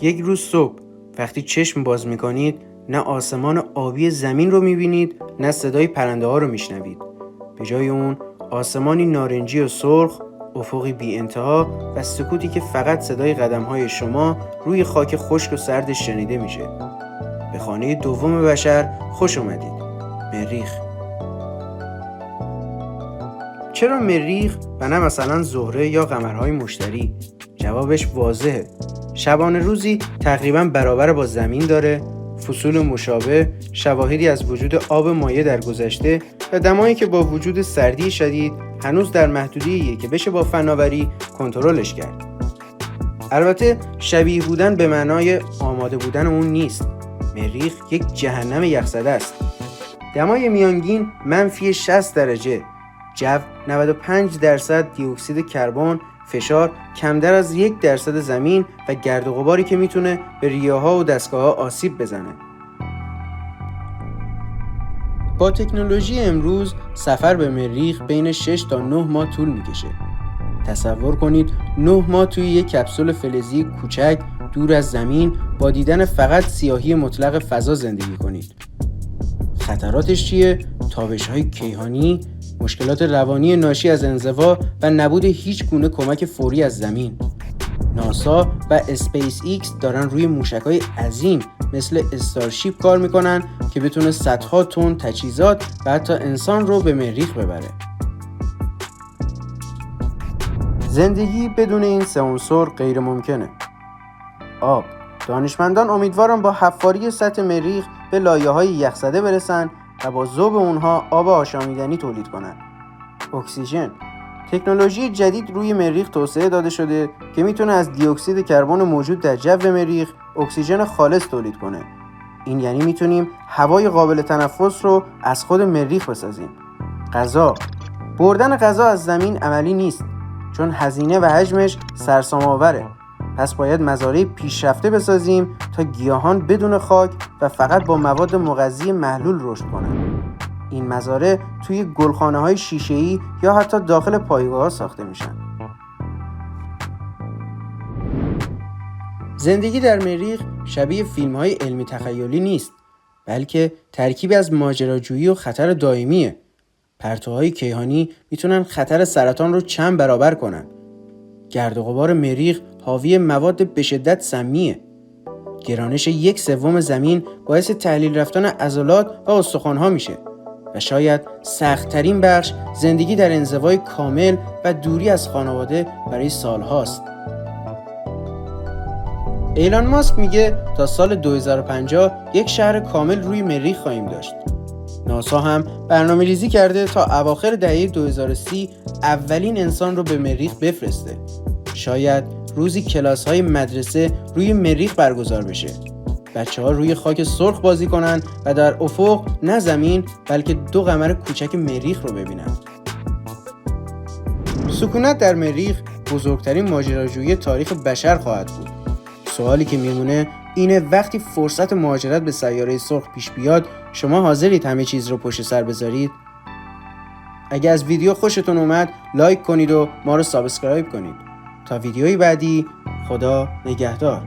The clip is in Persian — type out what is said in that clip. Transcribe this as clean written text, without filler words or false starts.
یک روز صبح وقتی چشم باز میکنید نه آسمان آبی زمین رو میبینید نه صدای پرنده ها رو میشنوید. به جای اون آسمانی نارنجی و سرخ، افقی بی انتها و سکوتی که فقط صدای قدم های شما روی خاک خشک و سردش شنیده میشه. به خانه دوم بشر خوش اومدید. مریخ. چرا مریخ و نه مثلا زهره یا قمرهای مشتری؟ جوابش واضحه. شبانه روزی تقریبا برابر با زمین داره، فصول مشابه، شواهدی از وجود آب مایع در گذشته و دمایی که با وجود سردی شدید هنوز در محدودیه که بشه با فناوری کنترلش کرد. البته شبیه بودن به معنای آماده بودن اون نیست. مریخ یک جهنم یخزده است. دمای میانگین -60 درجه، جو 95% دی اکسید کربن، فشار کمتر از 1% زمین و گرد و غباری که میتونه به ریه‌ها و دستگاه‌ها آسیب بزنه. با تکنولوژی امروز سفر به مریخ بین 6 تا 9 ماه طول میکشه. تصور کنید 9 ماه توی یک کپسول فلزی کوچک دور از زمین با دیدن فقط سیاهی مطلق فضا زندگی کنید. خطراتش چیه؟ تابش‌های کیهانی، مشکلات روانی ناشی از انزوا و نبود هیچ گونه کمک فوری از زمین. ناسا و اسپیس ایکس دارن روی موشک‌های عظیم مثل استارشیپ کار میکنن که بتونه صدها تن تجهیزات و حتی انسان رو به مریخ ببره. زندگی بدون این سه عنصر غیر ممکنه. آب. دانشمندان امیدوارن با حفاری سطح مریخ به لایه‌های یخزده برسن و با ذوب اونها آب آشامیدنی تولید کنن. اکسیژن. تکنولوژی جدید روی مریخ توسعه داده شده که میتونه از دی اکسید کربن موجود در جو مریخ اکسیژن خالص تولید کنه. این یعنی میتونیم هوای قابل تنفس رو از خود مریخ بسازیم. غذا. بردن غذا از زمین عملی نیست چون هزینه و حجمش سرسام‌آوره. پس باید مزارع پیشرفته بسازیم تا گیاهان بدون خاک و فقط با مواد مغذی محلول رشد کنند. این مزارع توی گلخانه‌های شیشه‌ای یا حتی داخل پایگاه‌ها ساخته میشن. زندگی در مریخ شبیه فیلم‌های علمی تخیلی نیست، بلکه ترکیبی از ماجراجویی و خطر دائمیه. پرتوهای کیهانی میتونن خطر سرطان رو چند برابر کنن. گرد و غبار مریخ حاوی مواد به شدت سمیه. گرانش 1/3 زمین باعث تحلیل رفتن عضلات و استخوان‌ها میشه و شاید سخت‌ترین بخش زندگی در انزوای کامل و دوری از خانواده برای سالهاست. ایلان ماسک میگه تا سال 2050 یک شهر کامل روی مریخ خواهیم داشت. ناسا هم برنامه‌ریزی کرده تا اواخر دهه 2030 اولین انسان رو به مریخ بفرسته. شاید روزی کلاس‌های مدرسه روی مریخ برگزار بشه. بچه‌ها روی خاک سرخ بازی کنن و در افق نه زمین بلکه 2 قمر کوچک مریخ رو ببینن. سکونت در مریخ بزرگترین ماجراجویی تاریخ بشر خواهد بود. سوالی که میمونه اینه وقتی فرصت مهاجرت به سیاره سرخ پیش بیاد شما حاضرید همه چیز رو پشت سر بذارید؟ اگه از ویدیو خوشتون اومد لایک کنید و ما رو سابسکرایب کنید. تا ویدیوی بعدی، خدا نگهدار.